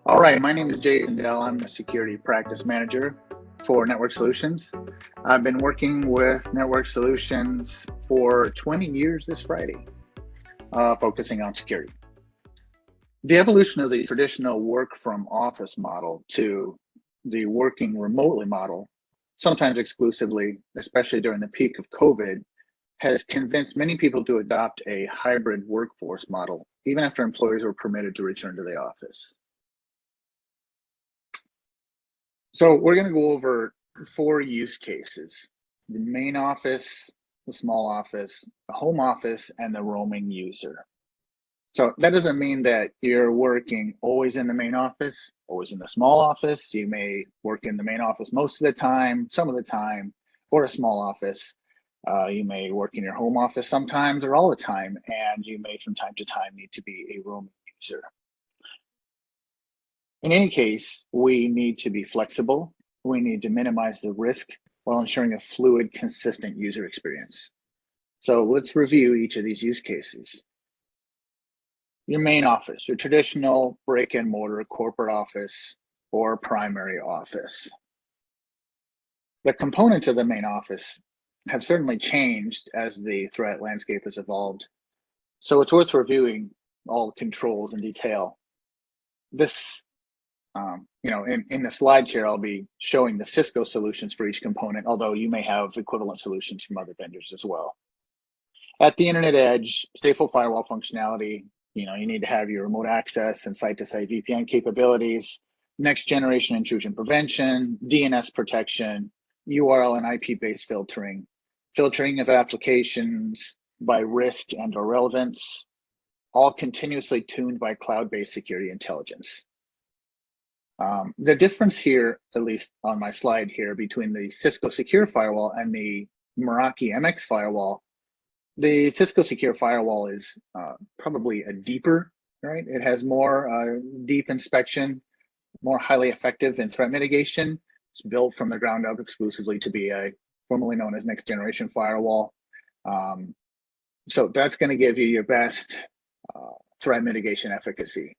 All right, my name is Jason Dell. I'm the security practice manager for Network Solutions. I've been working with Network Solutions for 20 years this Friday, focusing on security. The evolution of the traditional work from office model to the working remotely model, sometimes exclusively, especially during the peak of COVID, has convinced many people to adopt a hybrid workforce model, even after employees were permitted to return to the office. So we're going to go over 4 use cases: the main office, the small office, the home office, and the roaming user. So that doesn't mean that you're working always in the main office, always in the small office. You may work in the main office most of the time, some of the time, or a small office. You may work in your home office sometimes or all the time, and you may from time to time need to be a roaming user. In any case, we need to be flexible. We need to minimize the risk while ensuring a fluid, consistent user experience. So let's review each of these use cases. Your main office, your traditional brick and mortar corporate office or primary office. The components of the main office have certainly changed as the threat landscape has evolved. So it's worth reviewing all the controls in detail. This in the slides here, I'll be showing the Cisco solutions for each component, although you may have equivalent solutions from other vendors as well. At the internet edge, stateful firewall functionality, you need to have your remote access and site-to-site VPN capabilities, next generation intrusion prevention, DNS protection, URL and IP-based filtering, filtering of applications by risk and or relevance, all continuously tuned by cloud-based security intelligence. The difference here, at least on my slide here, between the Cisco Secure Firewall and the Meraki MX Firewall, the Cisco Secure Firewall is probably a deeper, right? It has more deep inspection, more highly effective in threat mitigation. It's built from the ground up exclusively to be a formerly known as next generation firewall. So that's going to give you your best threat mitigation efficacy.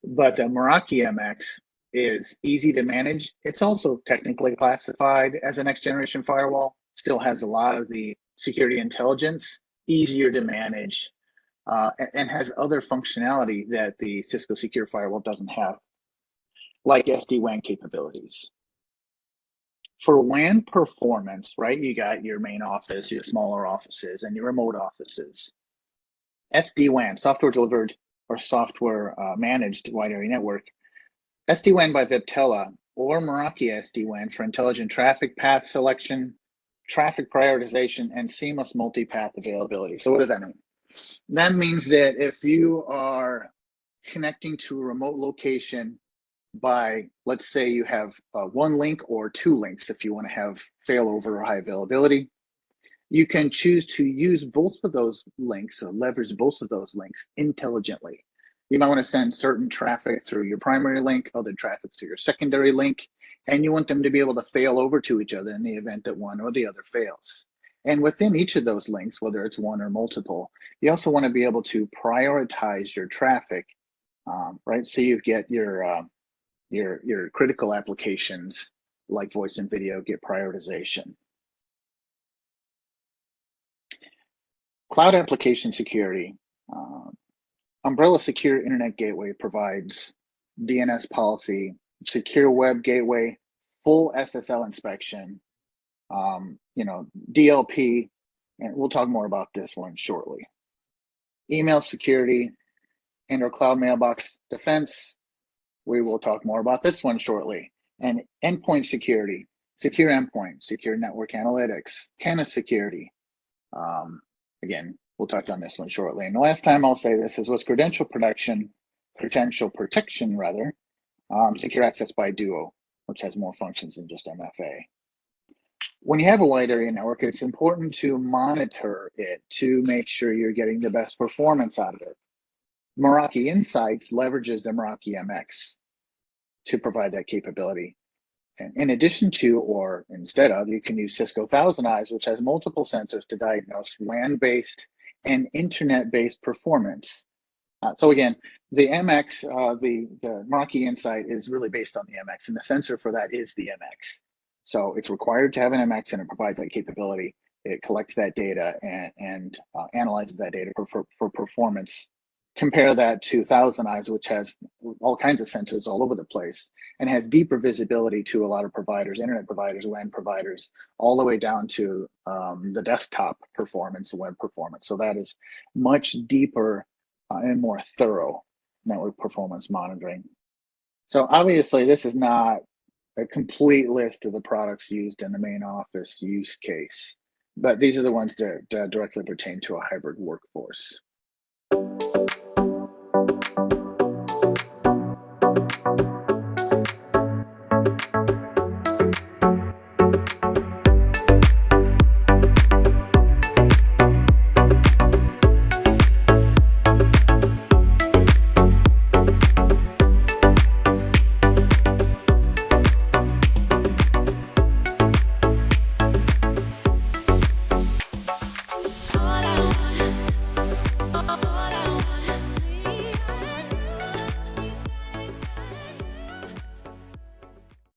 But the Meraki MX is easy to manage. It's also technically classified as a next generation firewall, still has a lot of the security intelligence, easier to manage, and has other functionality that the Cisco Secure Firewall doesn't have, like SD-WAN capabilities. For WAN performance, right, you got your main office, your smaller offices, and your remote offices. SD-WAN, software delivered or software managed wide area network, SD-WAN by Viptela or Meraki SD-WAN for intelligent traffic path selection, traffic prioritization, and seamless multipath availability. So what does that mean? That means that if you are connecting to a remote location by, let's say you have one link or 2 links if you want to have failover or high availability, you can choose to use both of those links or leverage both of those links intelligently. You might want to send certain traffic through your primary link, other traffic through your secondary link, and you want them to be able to fail over to each other in the event that one or the other fails. And within each of those links, whether it's one or multiple, you also want to be able to prioritize your traffic, right? So you get your critical applications like voice and video get prioritization. Cloud application security. Umbrella Secure Internet Gateway provides DNS policy, secure web gateway, full SSL inspection, DLP, and we'll talk more about this one shortly. Email security and/or cloud mailbox defense. We will talk more about this one shortly. And endpoint security, secure endpoint, secure network analytics, Canis security. Again, we'll touch on this one shortly. And the last time I'll say this is what's credential protection, secure access by Duo, which has more functions than just MFA. When you have a wide area network, it's important to monitor it to make sure you're getting the best performance out of it. Meraki Insights leverages the Meraki MX to provide that capability. And in addition to, or instead of, you can use Cisco ThousandEyes, which has multiple sensors to diagnose WAN-based and internet-based performance So again, the MX, the Meraki Insight is really based on the MX, and the sensor for that is the MX. So it's required to have an MX, and it provides that capability. It collects that data and analyzes that data for performance. Compare that to Thousand Eyes, which has all kinds of sensors all over the place and has deeper visibility to a lot of providers, internet providers, WAN providers, all the way down to the desktop performance, web performance. So that is much deeper and more thorough network performance monitoring. So obviously, this is not a complete list of the products used in the main office use case, but these are the ones that directly pertain to a hybrid workforce.